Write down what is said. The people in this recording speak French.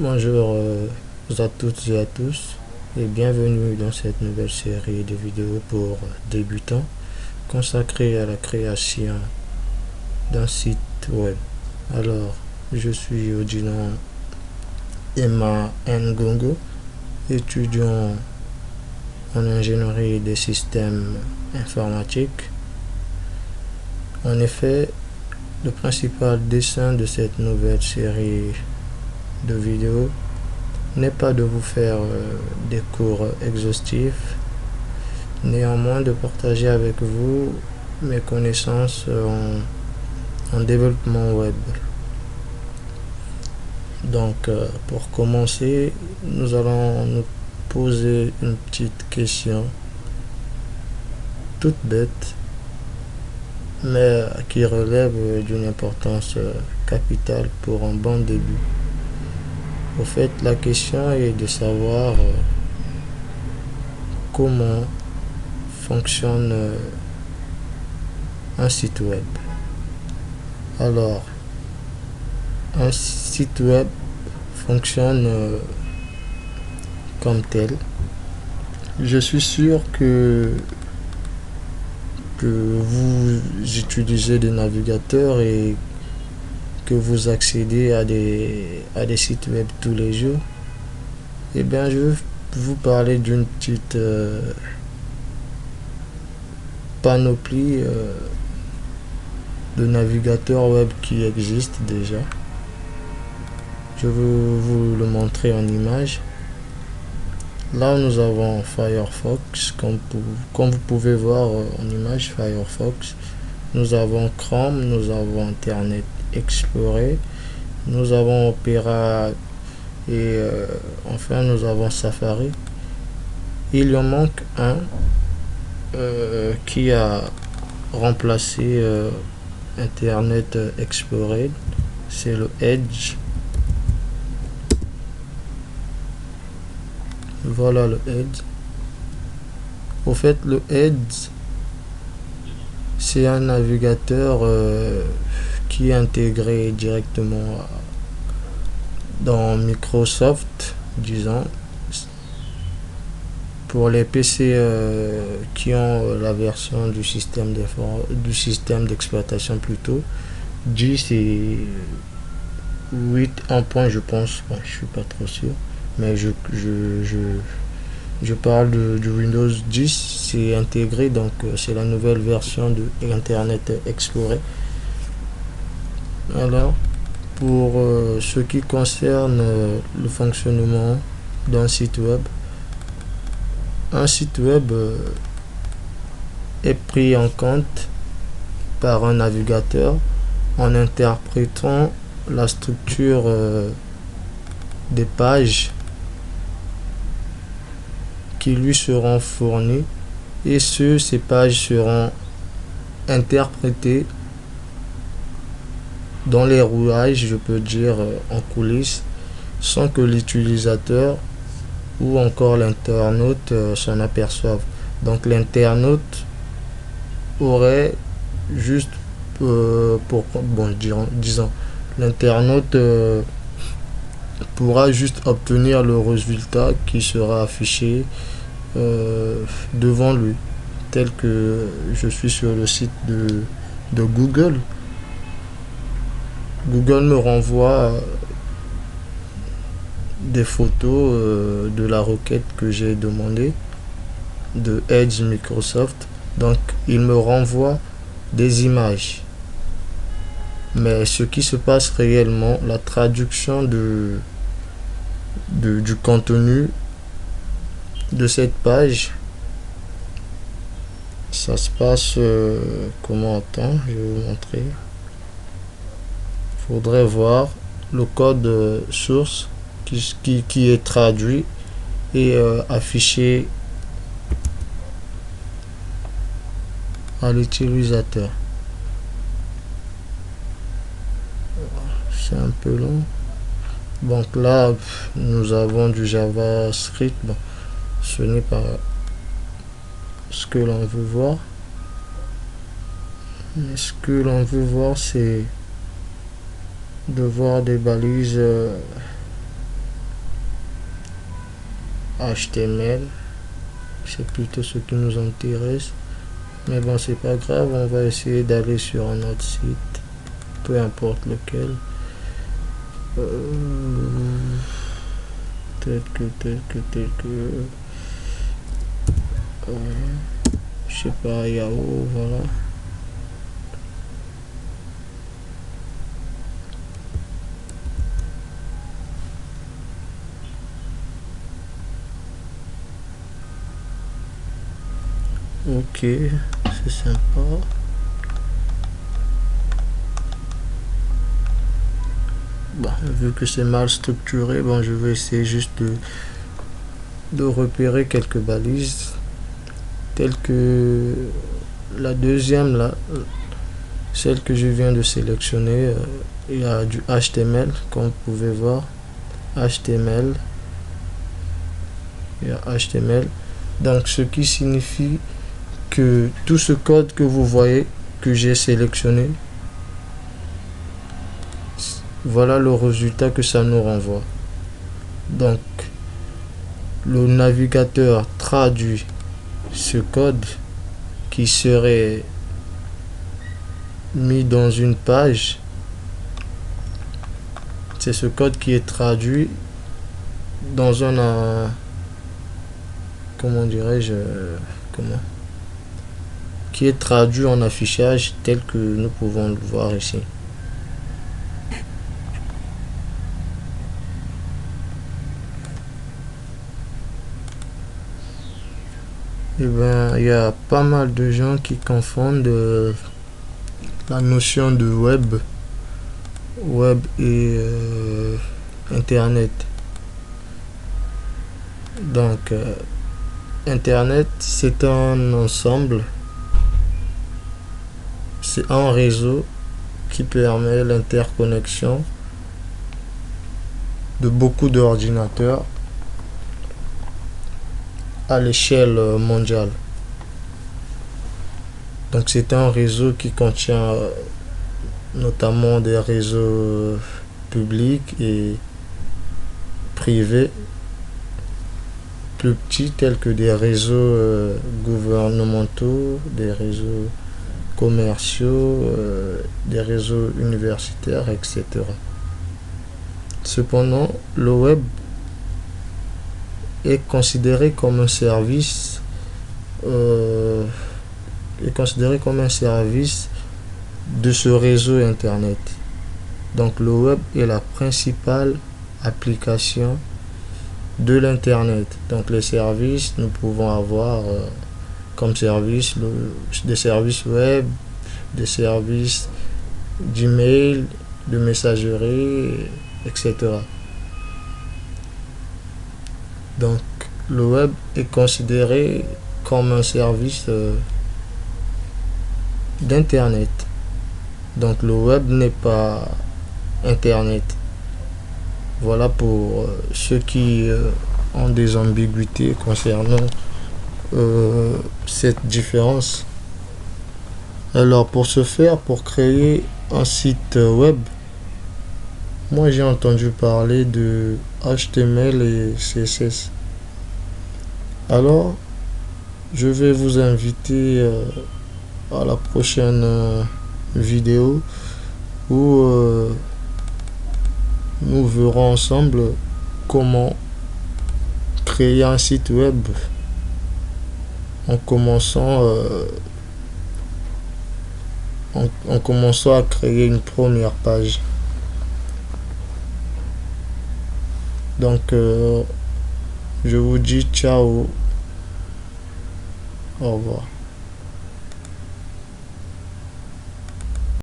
Bonjour à toutes et à tous et bienvenue dans cette nouvelle série de vidéos pour débutants consacrée à la création d'un site web. Alors, je suis Odilon Emma Ngongo, étudiant en ingénierie des systèmes informatiques. En effet, le principal dessein de cette nouvelle série de vidéos n'est pas de vous faire des cours exhaustifs, néanmoins de partager avec vous mes connaissances en développement web. Donc, pour commencer, nous allons nous poser une petite question toute bête, mais qui relève d'une importance capitale pour un bon début. Au fait, la question est de savoir comment fonctionne un site web. Alors, un site web fonctionne comme tel. Je suis sûr que vous utilisez des navigateurs et que vous accédez à des sites web tous les jours. Eh bien, je vais vous parler d'une petite panoplie de navigateurs web qui existent déjà. Je vais vous le montrer en image. Là, nous avons Firefox, comme vous pouvez voir en image, Firefox. Nous avons Chrome, nous avons Internet Explorer, nous avons Opera et enfin nous avons Safari. Il en manque un qui a remplacé Internet Explorer, c'est le Edge. Voilà le Edge. Au fait, le Edge, c'est un navigateur qui est intégré directement dans Microsoft, disons. Pour les PC qui ont la version du système d'exploitation plutôt, 10 c'est 8 en point je pense, bon, je suis pas trop sûr, mais je parle du Windows 10, c'est intégré, donc c'est la nouvelle version de Internet Explorer. Alors, pour ce qui concerne le fonctionnement d'un site web, un site web est pris en compte par un navigateur en interprétant la structure des pages qui lui seront fournies, et ces pages seront interprétées dans les rouages, je peux dire en coulisses, sans que l'utilisateur ou encore l'internaute s'en aperçoive. Donc l'internaute aurait juste disons, l'internaute pourra juste obtenir le résultat qui sera affiché devant lui, tel que je suis sur le site de Google. Google me renvoie des photos de la requête que j'ai demandée de Edge Microsoft. Donc il me renvoie des images, mais ce qui se passe réellement, la traduction du contenu de cette page, ça se passe comment? Attends, je vais vous montrer. Faudrait voir le code source qui est traduit et affiché à l'utilisateur. C'est un peu long. Donc là, nous avons du JavaScript. Bon, ce n'est pas ce que l'on veut voir. Mais ce que l'on veut voir, c'est de voir des balises HTML. C'est plutôt ce qui nous intéresse. Mais bon, c'est pas grave, on va essayer d'aller sur un autre site, peu importe lequel. Tel que je sais pas, Yahoo, voilà. Ok, c'est sympa. Bon, vu que c'est mal structuré, bon, je vais essayer juste de repérer quelques balises, telles que la deuxième là, celle que je viens de sélectionner. Il y a du HTML, comme vous pouvez voir. HTML, il y a HTML. Donc, ce qui signifie que tout ce code que vous voyez, que j'ai sélectionné, voilà le résultat que ça nous renvoie. Donc, le navigateur traduit ce code qui serait mis dans une page. C'est ce code qui est traduit dans un comment dirais-je, qui est traduit en affichage tel que nous pouvons le voir ici. Et ben, il y a pas mal de gens qui confondent la notion de web et internet. Donc internet, c'est un ensemble, c'est un réseau qui permet l'interconnexion de beaucoup d'ordinateurs à l'échelle mondiale. Donc c'est un réseau qui contient notamment des réseaux publics et privés, plus petits tels que des réseaux gouvernementaux, des réseaux commerciaux, des réseaux universitaires, etc. Cependant, le web est considéré comme un service de ce réseau internet. Donc le web est la principale application de l'internet. Donc les services, nous pouvons avoir comme service des services web, des services d'email, de messagerie, etc. Donc le web est considéré comme un service d'internet. Donc le web n'est pas internet. Voilà pour ceux qui ont des ambiguïtés concernant cette différence. Alors pour ce faire, pour créer un site web, moi j'ai entendu parler de HTML et CSS. Alors je vais vous inviter à la prochaine vidéo où nous verrons ensemble comment créer un site web en commençant à créer une première page. Donc je vous dis ciao, au revoir.